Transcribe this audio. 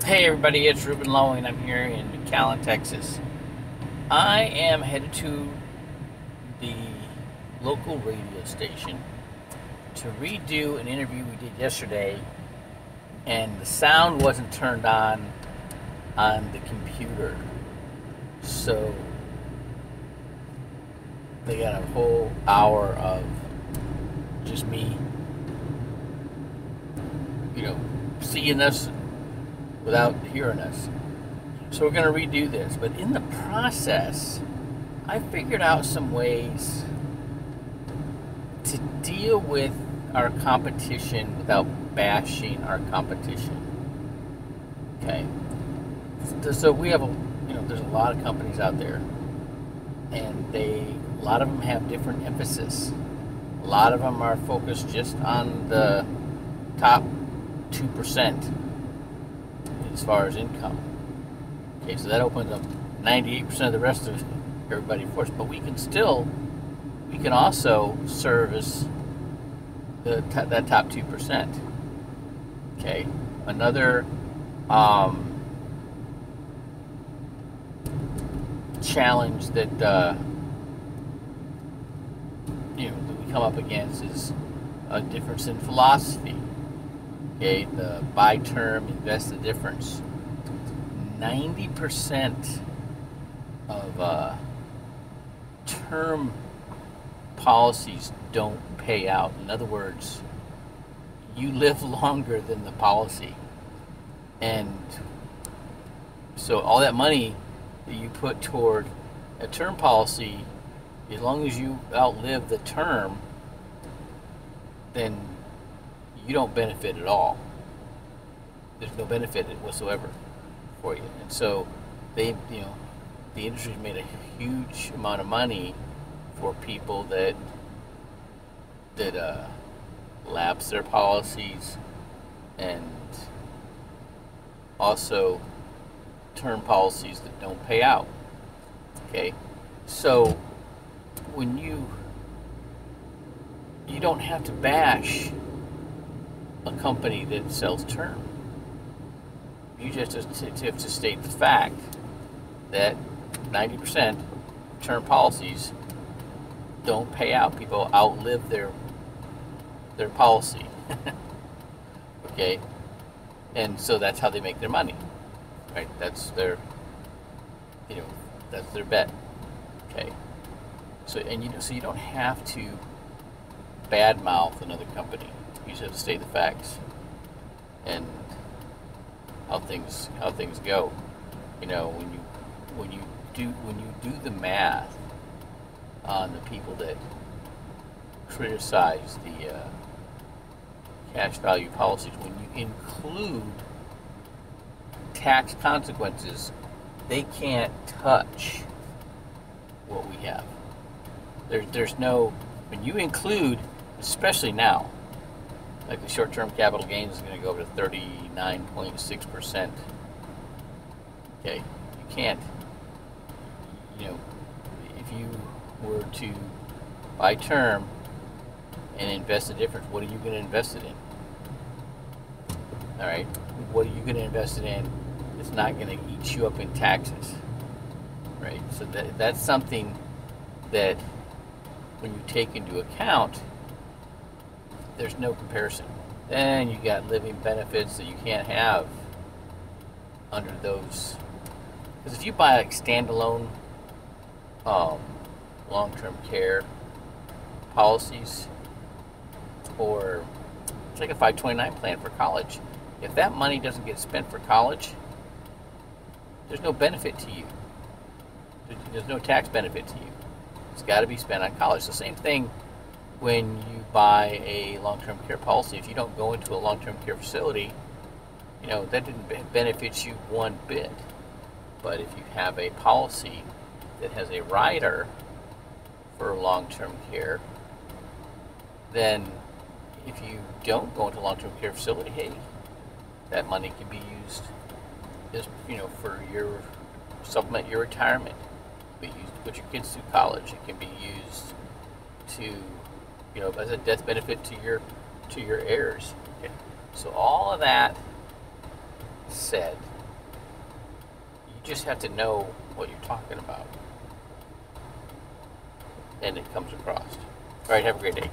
Hey everybody, it's Ruben Lowy and I'm here in McAllen, Texas. I am headed to the local radio station to redo an interview we did yesterday, and the sound wasn't turned on the computer. So they got a whole hour of just me, seeing us without hearing us. So we're going to redo this. But in the process, I figured out some ways to deal with our competition without bashing our competition. Okay. So we have there's a lot of companies out there, and a lot of them have different emphasis. A lot of them are focused just on the top 2% as far as income. Okay, so that opens up 98% of the rest of everybody for us. But we can also service that top 2%. Okay, another challenge that that we come up against is a difference in philosophy. Okay, the buy term, invest the difference. 90% of term policies don't pay out. In other words, you live longer than the policy. And so all that money that you put toward a term policy, as long as you outlive the term, then you don't benefit at all. There's no benefit whatsoever for you. And so the industry's made a huge amount of money for people that lapse their policies, and also term policies that don't pay out. Okay, so when you don't have to bash a company that sells term. You just have to state the fact that 90% term policies don't pay out. People outlive their policy. Okay, and so that's how they make their money, right? That's their that's their bet. Okay, so so you don't have to badmouth another company. You just have to state the facts and how things go. When you do the math on the people that criticize the cash value policies, when you include tax consequences, they can't touch what we have. There's no, when you include, especially now, like the short-term capital gains is going to go up to 39.6%. Okay, you can't, if you were to buy term and invest the difference, what are you going to invest it in? All right, what are you going to invest it in that's not going to eat you up in taxes? Right, so that's something that when you take into account, there's no comparison. Then you got living benefits that you can't have under those. Because if you buy like standalone long-term care policies, or it's like a 529 plan for college, if that money doesn't get spent for college, there's no benefit to you. There's no tax benefit to you. It's got to be spent on college. The same thing when you buy a long-term care policy. If you don't go into a long-term care facility, that didn't benefit you one bit. But if you have a policy that has a rider for long-term care, then if you don't go into a long-term care facility, hey, that money can be used as, for your supplement your retirement. It can be used to put your kids through college. It can be used to, as a death benefit to your heirs. Okay. So all of that said, You just have to know what you're talking about. And it comes across. All right, have a great day.